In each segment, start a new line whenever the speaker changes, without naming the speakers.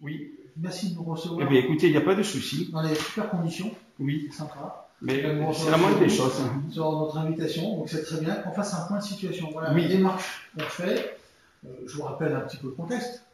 Oui.
Merci de nous recevoir.
Eh bien, écoutez, il n'y a pas de souci.
Dans les super conditions.
Oui.
C'est sympa.
Mais c'est la moindre des choses.
Sur notre invitation, donc c'est très bien qu'on fasse un point de situation. Voilà
oui.
La démarche qu'on fait. Je vous rappelle un petit peu le contexte.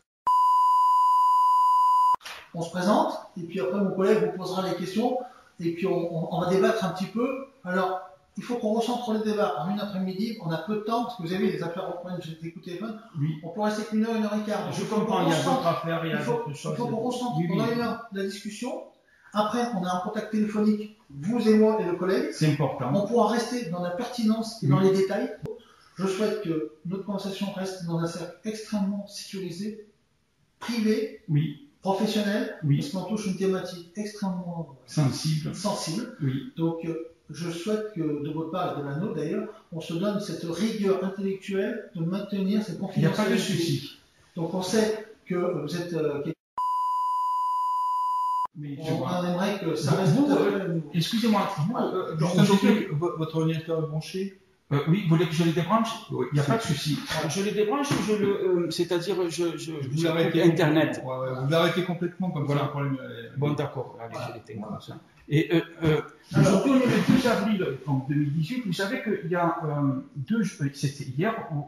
On se présente, et puis après mon collègue vous posera les questions, et puis on va débattre un petit peu. Alors, il faut qu'on recentre le débat en une après-midi. On a peu de temps, parce que vous avez les affaires au point, j'ai écouté les téléphone.
Oui.
On peut rester qu'une heure et quart.
Je comprends, il y a d'autres affaires, il y a d'autres choses.
Il faut qu'on concentre.
Oui,
on a une heure de la discussion. Après, on a un contact téléphonique, vous et moi et le collègue.
C'est important.
On pourra rester dans la pertinence et dans les détails. Je souhaite que notre conversation reste dans un cercle extrêmement sécurisé, privé, professionnel, parce qu'on touche une thématique extrêmement sensible.
Oui.
Donc, je souhaite que de votre part et de la nôtre d'ailleurs, on se donne cette rigueur intellectuelle de maintenir cette confidentialité.
Il n'y a pas de souci.
Donc, on sait que vous êtes on aimerait que ça reste tout à fait à niveau.
Excusez-moi,
votre ordinateur est branché?
Oui, vous voulez que je les débranche?
Oui,
il n'y a pas de souci. Je les débranche ou je le. C'est-à-dire,
vous l'arrêtez
Internet.
Vous l'arrêtez complètement, comme voilà. Ça, un problème.
Bon, d'accord, allez, je l'éteins comme ça. Et aujourd'hui, on est le 2 avril 2018. Vous savez qu'il y a c'était hier, où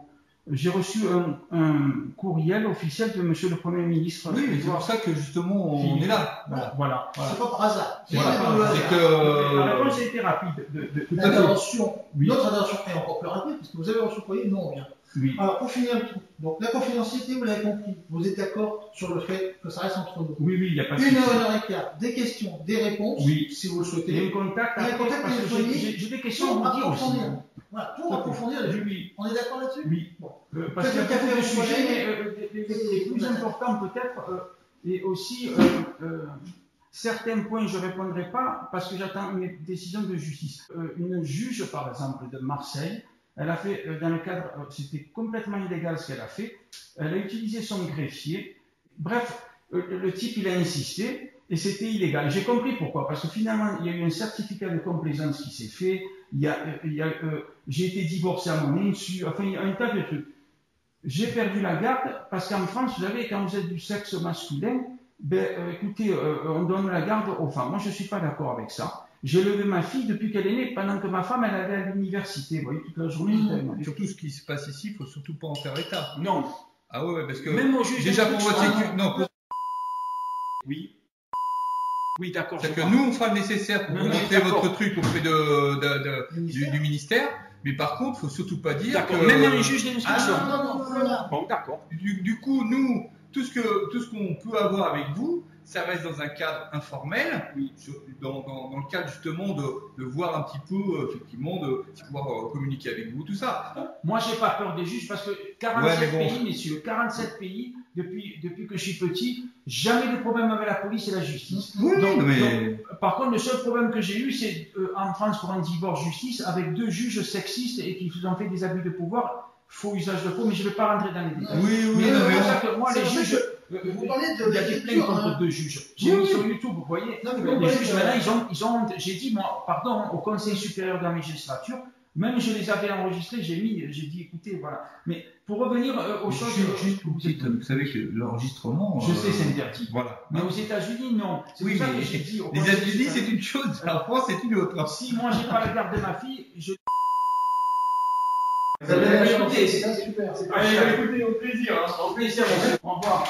j'ai reçu un courriel officiel de Monsieur le Premier ministre.
Oui, mais c'est pour ça que justement on est là.
Voilà. C'est pas par hasard.
La réponse a été rapide.
L'intervention, notre intervention est encore plus rapide, parce que vous avez reçu le courrier, nous on vient.
Oui.
Alors pour finir le tout, donc la confidentialité, vous l'avez compris, vous êtes d'accord sur le fait que ça reste entre nous.
Oui, il n'y a pas de souci.
Une heure et quart, des questions, des réponses, si vous le souhaitez.
Et un contact, j'ai des questions à vous dire aussi.
Voilà, pour approfondir les
oui.
On est d'accord là-dessus?
Oui. Parce qu'il y a beaucoup de sujets, mais les plus importants peut-être, et aussi certains points je ne répondrai pas parce que j'attends une décision de justice. Une juge, par exemple, de Marseille, elle a fait, dans le cadre, c'était complètement illégal ce qu'elle a fait, elle a utilisé son greffier. Bref, le type, il a insisté et c'était illégal. J'ai compris pourquoi, parce que finalement, il y a eu un certificat de complaisance qui s'est fait, j'ai été divorcé à mon insu, enfin, il y a un tas de trucs. J'ai perdu la garde parce qu'en France, vous savez, quand vous êtes du sexe masculin, écoutez, on donne la garde aux femmes. Moi, je ne suis pas d'accord avec ça. J'ai levé ma fille depuis qu'elle est née, pendant que ma femme, elle allait à l'université. Vous voyez, toute la journée.
Surtout ce qui se passe ici, il ne faut surtout pas en faire état.
Non.
Ah ouais, parce que.
Même au juge
déjà pour votre sécurité. Non.
Oui. Oui, d'accord.
C'est-à-dire que nous, on fera le nécessaire pour vous montrer votre truc auprès du ministère. Mais par contre, il ne faut surtout pas dire que.
Même un juge d'instruction.
Non.
Bon, d'accord.
Du coup, nous, tout ce qu'on peut avoir avec vous, ça reste dans un cadre informel, dans le cadre justement de voir un petit peu, effectivement, de pouvoir communiquer avec vous, tout ça.
Moi, j'ai pas peur des juges parce que 47 pays, messieurs, 47 pays, depuis que je suis petit, jamais de problème avec la police et la justice.
Oui,
donc, par contre, le seul problème que j'ai eu, c'est en France pour un divorce justice avec 2 juges sexistes et qui ont fait des abus de pouvoir, faux usage de faux, mais je ne vais pas rentrer dans les détails.
Oui,
c'est pour ça que moi, les juges.
Vous parlez
il y a des plaintes contre 2 juges. J'ai mis sur YouTube, vous voyez. Les juges, maintenant, ils ont j'ai dit, moi, pardon, au Conseil supérieur de la magistrature, même je les avais enregistrés, j'ai dit, écoutez, voilà. Mais pour revenir aux choses.
Vous savez que l'enregistrement.
Je sais, c'est interdit.
Voilà.
Mais aux États-Unis, non.
Oui, mais
j'ai dit.
Les États-Unis, c'est une chose, la France, c'est une autre.
Si moi, j'ai pas la garde de ma fille,
Écoutez, c'est super.
Allez, écoutez, au plaisir.
Au plaisir, au revoir.